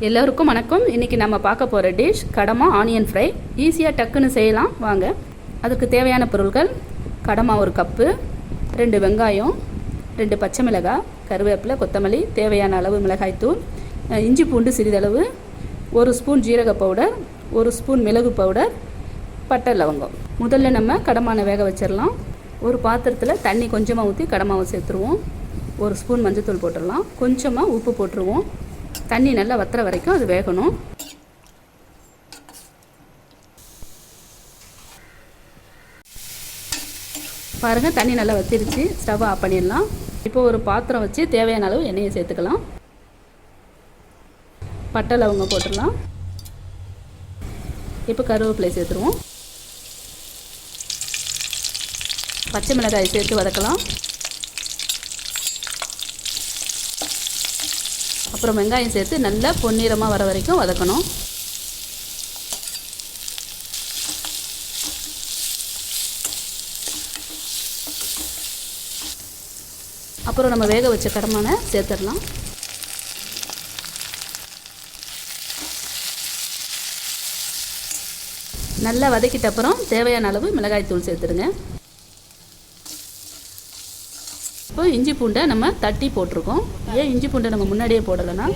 எல்லோருக்கும் வணக்கம். இன்றைக்கி நம்ம பார்க்க போகிற டிஷ் கடமா ஆனியன் ஃப்ரை. ஈஸியாக டக்குன்னு செய்யலாம் வாங்க. அதுக்கு தேவையான பொருட்கள்: கடமா 1 கப்பு, 2 வெங்காயம், 2 பச்சை மிளகாய், கருவேப்பிலை, கொத்தமல்லி, தேவையான அளவு மிளகாய்த்தூள், இஞ்சி பூண்டு சிறிதளவு, 1 ஸ்பூன் ஜீரக பவுடர், 1 ஸ்பூன் மிளகு பவுடர், பட்டை லவங்கம். முதல்ல நம்ம கடமானை வேக வச்சிடலாம். ஒரு பாத்திரத்தில் தண்ணி கொஞ்சமாக ஊற்றி கடமாவை சேர்த்துருவோம். 1 ஸ்பூன் மஞ்சத்தூள் போட்டுடலாம். கொஞ்சமாக உப்பு போட்டுருவோம். தண்ணி நல்லா வத்துற வரைக்கும் அது வேகணும். பாருங்கள், தண்ணி நல்லா வத்திருச்சு. ஸ்டவ் ஆஃப் பண்ணிடலாம். இப்போ ஒரு பாத்திரம் வச்சு தேவையான அளவு எண்ணெயை சேர்த்துக்கலாம். பட்டை லவங்கம் போட்டுடலாம். இப்போ கருவேப்பிலை சேர்த்துருவோம். பச்சை மிளகாய் சேர்த்து வதக்கலாம். அப்புறம் வெங்காயம் சேர்த்து நல்லா பொன்னிறமாக வர வரைக்கும் வதக்கணும். அப்புறம் நம்ம வேக வச்ச கடமானை சேர்த்துடலாம். நல்லா வதக்கிட்ட அப்புறம் தேவையான அளவு மிளகாய் தூள் சேர்த்துடுங்க. இப்போ இஞ்சி பூண்டை நம்ம தட்டி போட்டிருக்கோம். ஏன் இஞ்சி பூண்டை நம்ம முன்னாடியே போடலைன்னா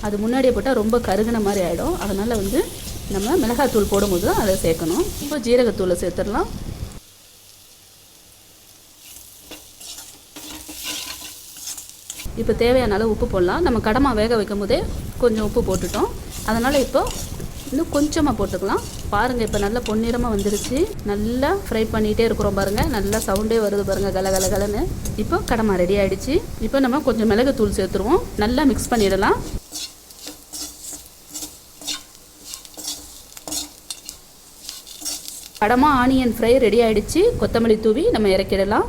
அது முன்னாடியே போட்டால் ரொம்ப கருகின மாதிரி ஆகிடும். அதனால் நம்ம மிளகாத்தூள் போடும்போது அதை சேர்க்கணும். இப்போ ஜீரகத்தூளை சேர்த்துடலாம். இப்போ தேவையான அளவு உப்பு போடலாம். நம்ம கடமா வேக வைக்கும் போதே கொஞ்சம் உப்பு போட்டுட்டோம். அதனால் இப்போ இன்னும் கொஞ்சமாக போட்டுக்கலாம். பாருங்கள், இப்போ நல்லா பொன்னிறமாக வந்துருச்சு. நல்லா ஃப்ரை பண்ணிகிட்டே இருக்கிறோம் பாருங்கள். நல்லா சவுண்டே வருது பாருங்கள், கலகலன்னு. இப்போ கடமா ரெடி ஆகிடுச்சு. இப்போ நம்ம கொஞ்சம் மிளகு தூள் சேர்த்துருவோம். நல்லா மிக்ஸ் பண்ணிடலாம். கடமா ஆனியன் ஃப்ரை ரெடி ஆகிடுச்சு. கொத்தமல்லி தூவி நம்ம இறக்கிடலாம்.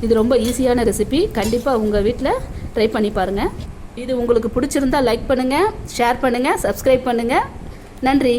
இது ரொம்ப ஈஸியான ரெசிபி. கண்டிப்பாக உங்கள் வீட்டில் ட்ரை பண்ணி பாருங்கள். இது உங்களுக்கு பிடிச்சிருந்தா லைக் பண்ணுங்கள், ஷேர் பண்ணுங்கள், சப்ஸ்கிரைப் பண்ணுங்கள். நன்றி.